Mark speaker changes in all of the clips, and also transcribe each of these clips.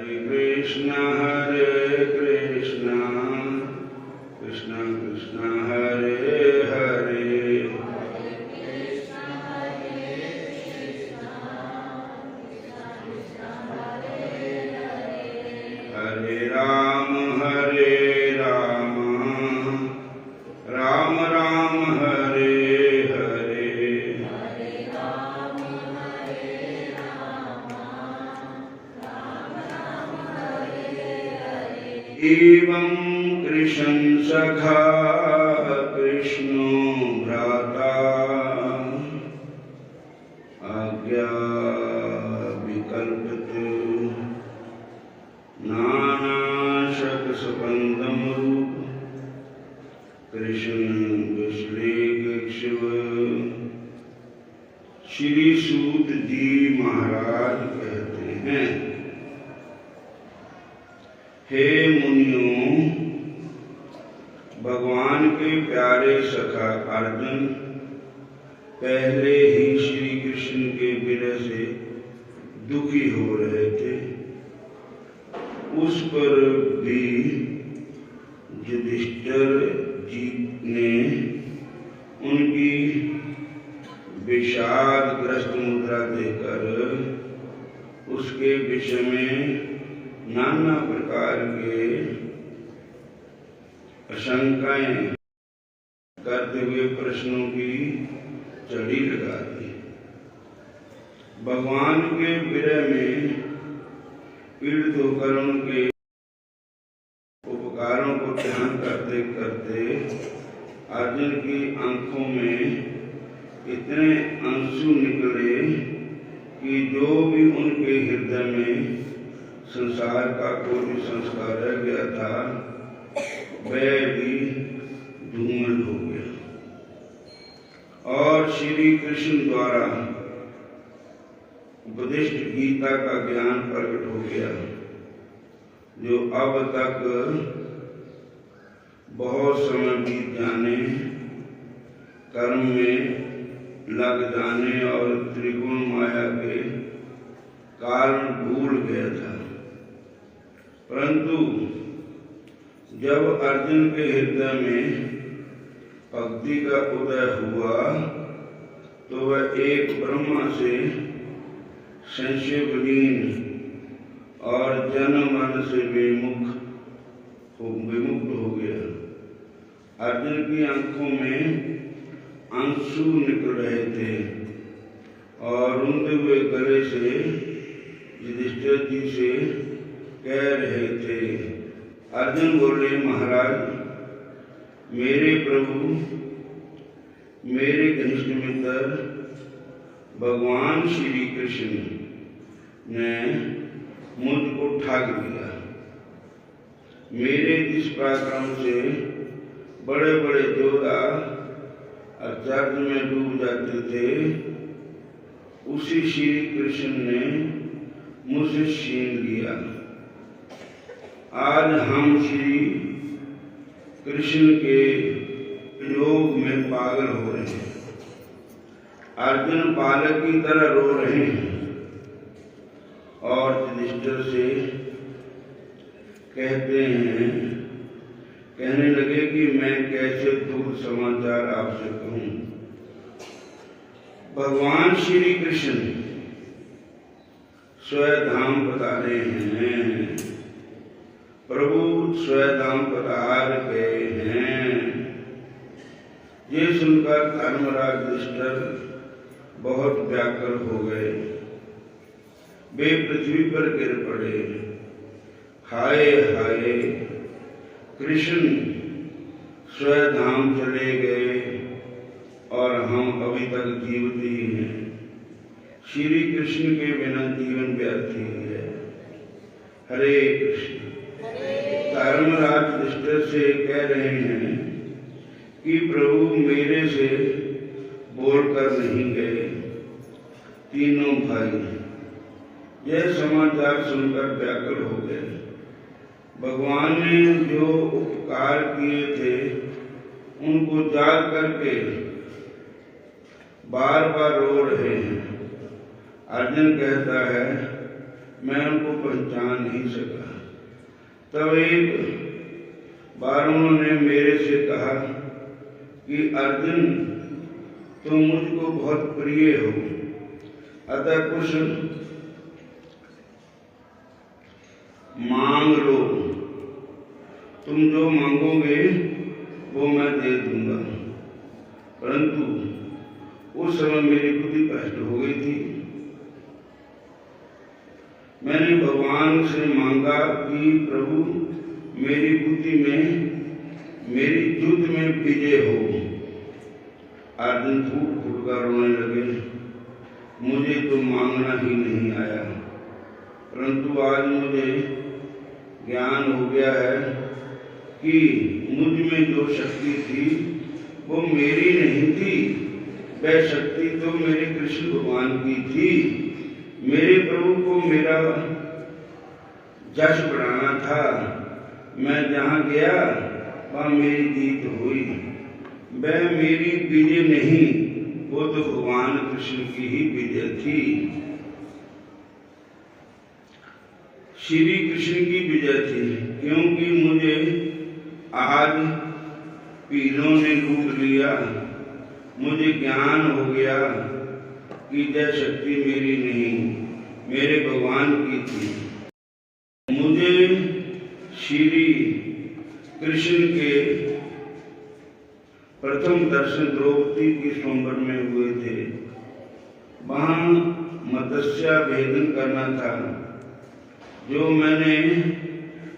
Speaker 1: हरे कृष्णा कृष्णा कृष्णा हरे हरे हरे राम राम राम हरे हरे एवं कृष्ण सखा कृष्णो भ्राता आज्ञा विकल्पित नाना शत स्पंदम रूप कृष्ण विश्लेष शिव। श्री सूत जी महाराज कहते हैं, हे मुनियों, भगवान के प्यारे सखा अर्जुन पहले ही श्री कृष्ण के विरह से दुखी हो रहे थे। उस पर भी युधिष्ठिर जी ने उनकी विषादग्रस्त मुद्रा देकर उसके विषय में नाना प्रकार के आशंकाएं करते हुए प्रश्नों की चढ़ी लगा दी। भगवान के विरह में पीड़ित होकर उनके उपकारों को ध्यान करते करते अर्जुन की आंखों में इतने आंसू निकले कि जो भी उनके हृदय में संसार का कोई संस्कार रह गया था वह भी धूमिल हो गया और श्री कृष्ण द्वारा उपदिष्ट गीता का ज्ञान प्रकट हो गया, जो अब तक बहुत समय बीत जाने, कर्म में लग जाने और त्रिगुण माया के कारण भूल गया था। परंतु जब अर्जुन के हृदय में भक्ति का उदय हुआ तो वह एक ब्रह्मा से संशय विलीन और जन्म मरण से विमुक्त हो गया। अर्जुन की आंखों में आंसू निकल रहे थे और रुंधे हुए गले से युधिष्ठिर जी से कह रहे थे। अर्जुन बोले, महाराज, मेरे प्रभु, मेरे घनिष्ठ मित्र भगवान श्री कृष्ण ने मुझको ठग लिया। मेरे इस पराक्रम से बड़े बड़े योद्धा आचार्य में डूब जाते थे, उसी श्री कृष्ण ने मुझसे छीन लिया। आज हम श्री कृष्ण के योग में पागल हो रहे हैं। अर्जुन बालक की तरह रो रहे हैं और युधिष्ठिर से कहने लगे कि मैं कैसे दुख समाचार आपसे कहूं। भगवान श्री कृष्ण स्वधाम पधारे हैं, प्रभु स्वधाम पधार गए हैं। ये सुनकर धर्मराज युधिष्ठिर बहुत व्याकुल हो गए। वे पृथ्वी पर गिर पड़े। हाय हाय, कृष्ण स्वधाम चले गए और हम अभी तक जीवित ही हैं। श्री कृष्ण के बिना जीवन व्यर्थ ही है। हरे कृष्ण। धर्मराज युधिष्ठिर से कह रहे हैं कि प्रभु मेरे से बोलकर नहीं गए। तीनों भाई यह समाचार सुनकर व्याकुल हो गए। भगवान ने जो उपकार किए थे उनको याद करके बार बार रो रहे हैं। अर्जुन कहता है, मैं उनको पहचान नहीं सकता। तब एक बार उन्होंने मेरे से कहा कि अर्जुन, तुम मुझको बहुत प्रिय हो, अतः कुछ मांग लो, तुम जो मांगोगे वो मैं दे दूंगा। परंतु उस समय मेरी बुद्धि भ्रष्ट हो गई थी। मैंने भगवान से मांगा कि प्रभु, मेरी बुद्धि में, मेरी युद्ध में विजय हो। अर्जुन फूट फूट कर रोने लगे, मुझे तो मांगना ही नहीं आया, परंतु आज मुझे ज्ञान हो गया है कि मुझ में जो शक्ति थी वो मेरी नहीं थी, वह शक्ति तो मेरे कृष्ण भगवान की थी। मेरे प्रभु को मेरा जश बढ़ाना था। मैं जहाँ गया वहाँ मेरी जीत हुई। वह मेरी विजय नहीं, वो तो भगवान कृष्ण की ही विजय थी। श्री कृष्ण की विजय थी, क्योंकि मुझे आज पीरों ने लूट लिया। मुझे ज्ञान हो गया कि यह शक्ति मेरी नहीं, मेरे भगवान की थी। मुझे श्री कृष्ण के प्रथम दर्शन द्रौपदी की स्वयंवर में हुए थे। वहाँ मत्स्य भेदन करना था। जो मैंने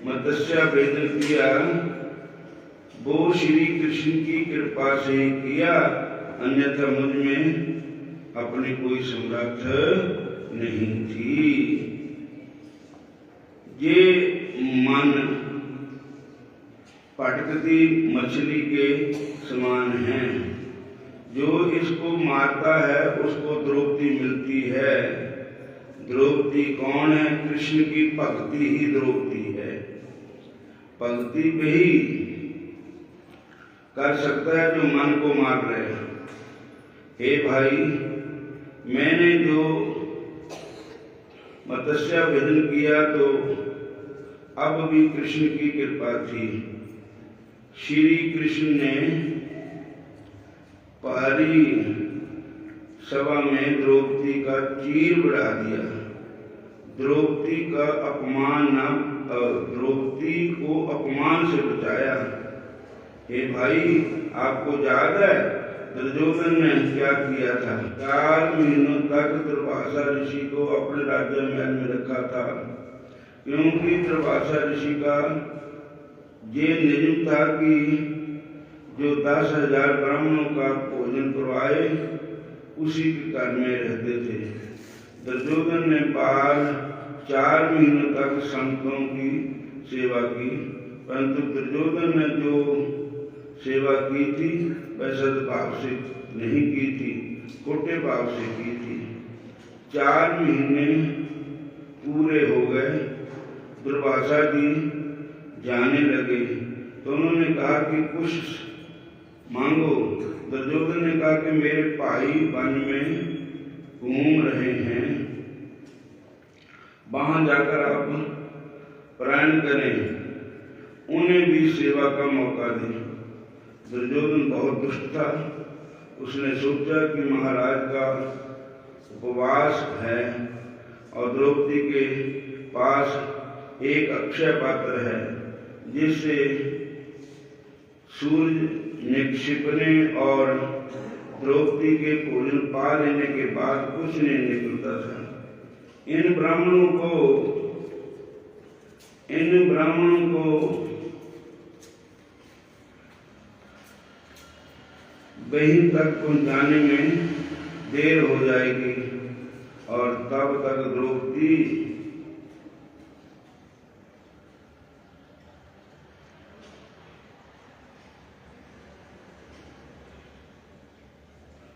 Speaker 1: मत्स्य भेदन किया वो श्री कृष्ण की कृपा से किया, अन्यथा मुझ में अपनी कोई समर्थ नहीं थी। ये मन पटकती मछली के समान है, जो इसको मारता है उसको द्रौपदी मिलती है। द्रौपदी कौन है? कृष्ण की भक्ति ही द्रौपदी है। भक्ति पे ही कर सकता है जो मन को मार रहे हैं। हे भाई, मैंने जो मत्स्य भेदन किया तो अब भी कृष्ण की कृपा थी। श्री कृष्ण ने पहली सभा में द्रौपदी का चीर बढ़ा दिया। द्रौपदी का अपमान, द्रौपदी को अपमान से बचाया। हे भाई, आपको याद है दुर्योधन ने क्या किया था? 4 महीनों तक दुर्वासा ऋषि को अपने राज्य महल में रखा था, क्योंकि दुर्वासा ऋषि का ये नियम था कि जो 10,000 ब्राह्मणों का भोजन करवाए उसी के घर में रहते थे। दुर्योधन ने बाहर 4 महीनों तक संतों की सेवा की, परंतु दुर्योधन ने जो सेवा की थी वह सद्भाव से नहीं की थी, खोटे भाव से की थी। 4 महीने पूरे हो गए, दुर्वासा जी जाने लगे तो उन्होंने कहा कि कुछ मांगो। दुर्योधन ने कहा कि मेरे भाई वन में घूम रहे हैं, वहां जाकर आप प्राण करें, उन्हें भी सेवा का मौका दें। दुर्योधन बहुत दुष्ट था। उसने सोचा कि महाराज का उपवास है और द्रौपदी के पास एक अक्षय पात्र है जिससे सूर्य निक्षिपने और द्रौपदी के भोजन पा लेने के बाद कुछ नहीं निकलता था। इन ब्राह्मणों को वहीं तक पहुंचाने में देर हो जाएगी और तब तक द्रौपदी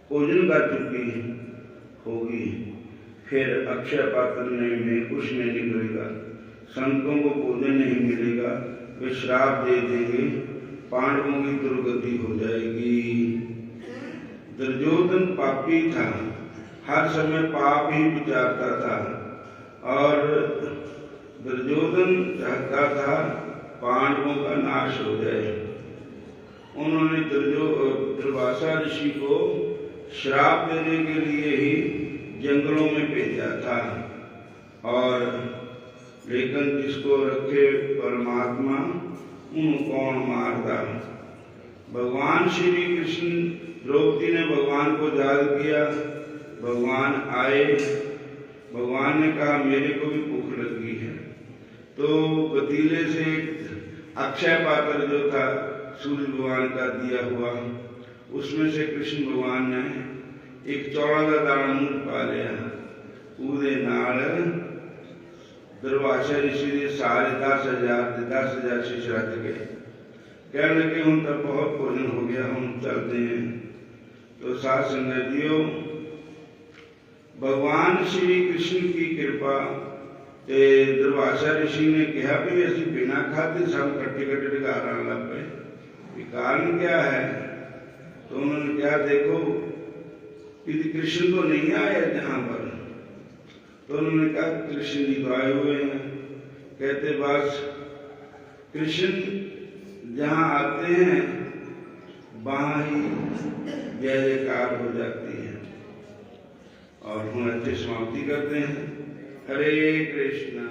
Speaker 1: भोजन कर चुकी होगी। फिर अक्षय पात्र में कुछ नहीं निकलेगा, संतों को भोजन नहीं मिलेगा, वे श्राप दे देंगे, पांडवों की दुर्गति हो जाएगी। दुर्योधन पापी था, हर समय पाप ही विचारता था और दुर्योधन चाहता था पांडवों का नाश हो जाए। उन्होंने दुर्वासा ऋषि को श्राप देने के लिए ही जंगलों में भेजा था, और लेकिन जिसको रखे परमात्मा उनको कौन मारता। भगवान श्री कृष्ण, द्रौपदी ने भगवान को याद किया, भगवान आए, भगवान ने कहा मेरे को भी भूख लगी है। तो पतीले से अक्षय पात्र जो था सूर्य भगवान का दिया हुआ, उसमें से कृष्ण भगवान ने एक चौड़ा दाना मुंह पा लिया। पूरे नाल दुर्वासा ऋषि ने सारे 10,000 शिष्य रख गए। कहने लगे हम तब बहुत भोजन हो गया, हम चलते हैं। तो साथ संगतियों, भगवान श्री कृष्ण की कृपा दुर्वासा ऋषि ने कहा भी असि बिना खाते सब कट्टे ढकार लग पे, कारण क्या है? तो उन्होंने क्या, देखो यदि कृष्ण तो नहीं आया जहां पर। तो उन्होंने कहा कृष्ण जी तो आए हुए हैं। कहते बस कृष्ण जहां आते हैं वहां ही जय जयकार हो जाती है। और हम अच्छे समाप्ति करते हैं। हरे कृष्णा।